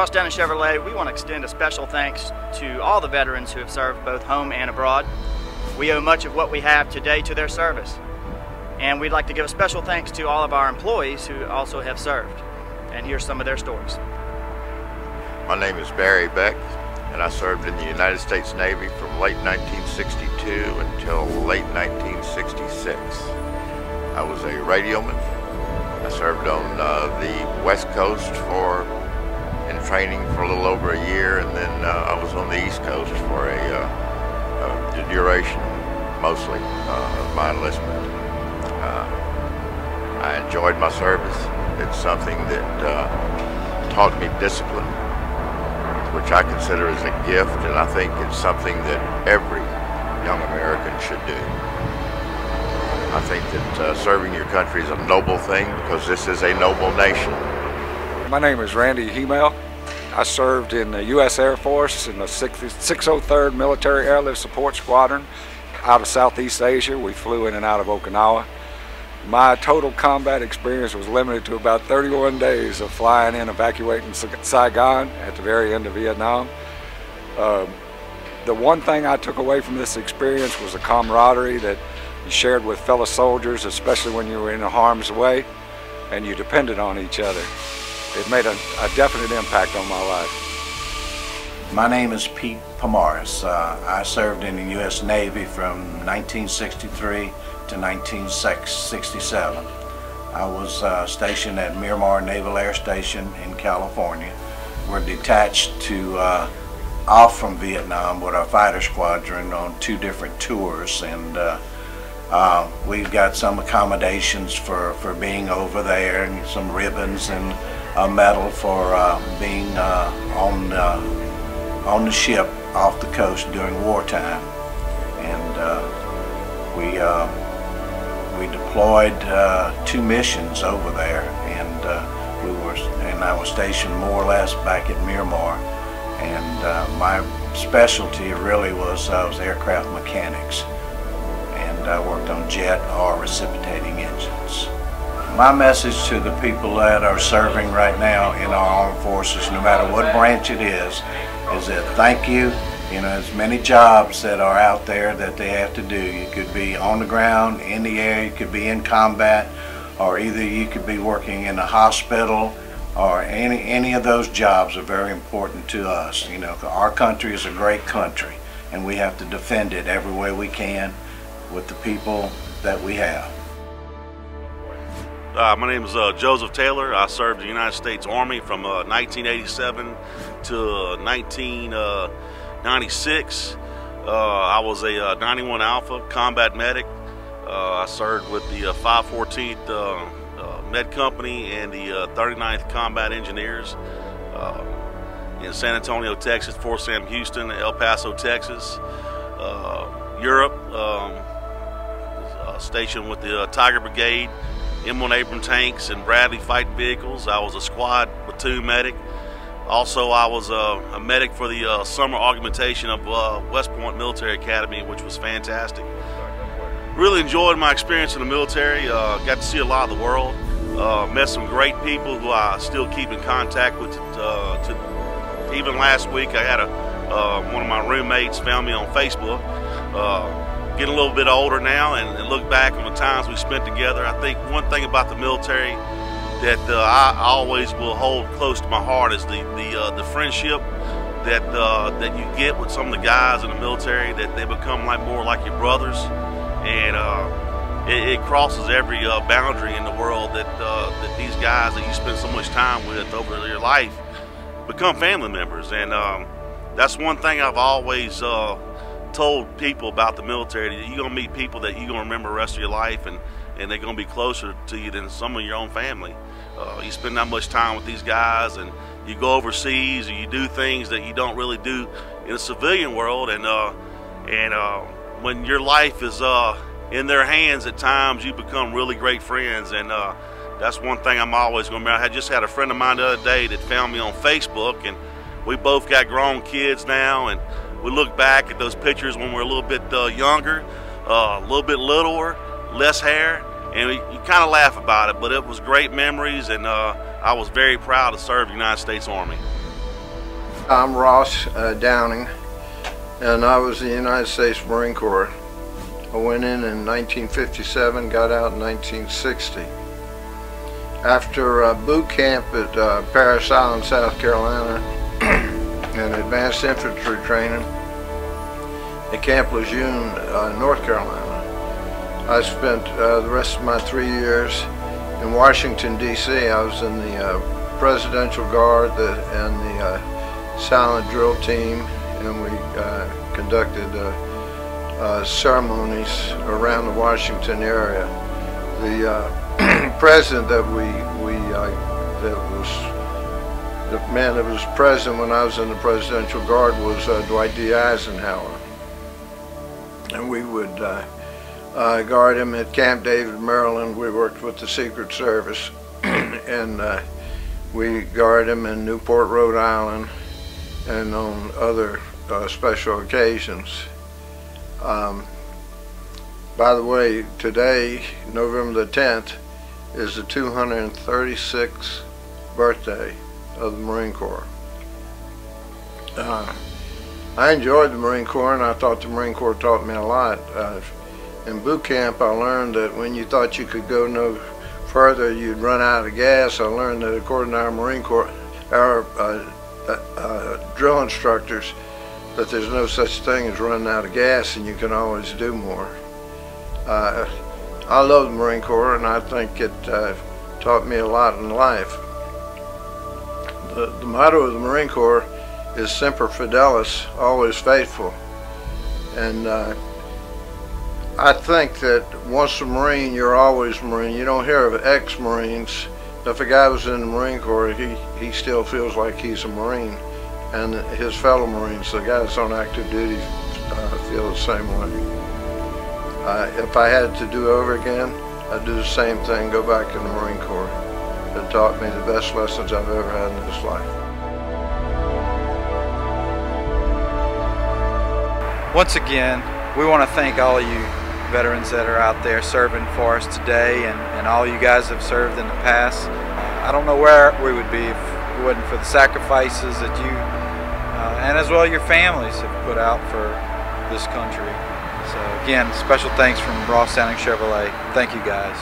Ross Dennis Chevrolet, we want to extend a special thanks to all the veterans who have served both home and abroad. We owe much of what we have today to their service. And we'd like to give a special thanks to all of our employees who also have served. And here's some of their stories. My name is Barry Beck, and I served in the United States Navy from late 1962 until late 1966. I was a radioman. I served on the West Coast in training for a little over a year, and then I was on the East Coast for the duration, mostly, of my enlistment. I enjoyed my service. It's something that taught me discipline, which I consider as a gift, and I think it's something that every young American should do. I think that serving your country is a noble thing because this is a noble nation. My name is Randy Hemel. I served in the U.S. Air Force in the 603rd Military Airlift Support Squadron out of Southeast Asia. We flew in and out of Okinawa. My total combat experience was limited to about 31 days of flying in, evacuating Saigon at the very end of Vietnam. The one thing I took away from this experience was the camaraderie that you shared with fellow soldiers, especially when you were in harm's way, and you depended on each other. It made a definite impact on my life. My name is Pete Pomaris. I served in the U.S. Navy from 1963 to 1967. I was stationed at Miramar Naval Air Station in California. We're detached to off from Vietnam with our fighter squadron on 2 different tours, and we've got some accommodations for being over there, and some ribbons and a medal for being on the ship off the coast during wartime. And we deployed 2 missions over there, and I was stationed more or less back at Miramar. And my specialty really was aircraft mechanics, and I worked on jet or reciprocating engines. My message to the people that are serving right now in our armed forces, no matter what branch it is that thank you. You know, there's many jobs that are out there that they have to do. You could be on the ground, in the air, you could be in combat, or either you could be working in a hospital, or any of those jobs are very important to us. You know, our country is a great country, and we have to defend it every way we can with the people that we have. My name is Joseph Taylor. I served in the United States Army from 1987 to 1996. I was a 91 Alpha combat medic. I served with the 514th Med Company and the 39th Combat Engineers in San Antonio, Texas, Fort Sam Houston, El Paso, Texas. Europe, stationed with the Tiger Brigade, M1 Abram tanks and Bradley fighting vehicles. I was a squad platoon medic. Also, I was a medic for the summer augmentation of West Point Military Academy, which was fantastic. Really enjoyed my experience in the military. Got to see a lot of the world. Met some great people who I still keep in contact with. Even last week, I had one of my roommates found me on Facebook. Getting a little bit older now, and look back on the times we spent together. I think one thing about the military that I always will hold close to my heart is the friendship that you get with some of the guys in the military. That they become more like your brothers, and it crosses every boundary in the world that these guys that you spend so much time with over your life become family members. And that's one thing I've always told people about the military, that you're going to meet people that you're going to remember the rest of your life, and they're going to be closer to you than some of your own family. You spend that much time with these guys, and you go overseas, and you do things that you don't really do in the civilian world, and when your life is in their hands at times, you become really great friends. And that's one thing I'm always going to remember. I just had a friend of mine the other day that found me on Facebook, and we both got grown kids now, and we look back at those pictures when we're a little bit younger, a little bit littler, less hair, and you kind of laugh about it, but it was great memories, and I was very proud to serve the United States Army. I'm Ross Downing, and I was in the United States Marine Corps. I went in 1957, got out in 1960. After boot camp at Parris Island, South Carolina, and advanced infantry training at Camp Lejeune, North Carolina, I spent the rest of my 3 years in Washington, D.C. I was in the Presidential Guard and the silent drill team, and we conducted ceremonies around the Washington area. The president that the man that was president when I was in the Presidential Guard was Dwight D. Eisenhower, and we would guard him at Camp David, Maryland. We worked with the Secret Service, and we guard him in Newport, Rhode Island, and on other special occasions. By the way, today, November the 10th, is the 236th birthday of the Marine Corps. I enjoyed the Marine Corps, and I thought the Marine Corps taught me a lot. In boot camp, I learned that when you thought you could go no further, you'd run out of gas. I learned that according to our Marine Corps, our drill instructors, that there's no such thing as running out of gas, and you can always do more. I love the Marine Corps, and I think it taught me a lot in life. The motto of the Marine Corps is Semper Fidelis, always faithful. And I think that once a Marine, you're always a Marine. You don't hear of ex-Marines. If a guy was in the Marine Corps, he still feels like he's a Marine. And his fellow Marines, the guys on active duty, feel the same way. If I had to do over again, I'd do the same thing, go back in the Marine Corps. It taught me the best lessons I've ever had in this life. Once again, we want to thank all of you veterans that are out there serving for us today, and all you guys have served in the past. I don't know where we would be if it wasn't for the sacrifices that you and as well your families have put out for this country. So again, special thanks from Ross Downing Chevrolet. Thank you guys.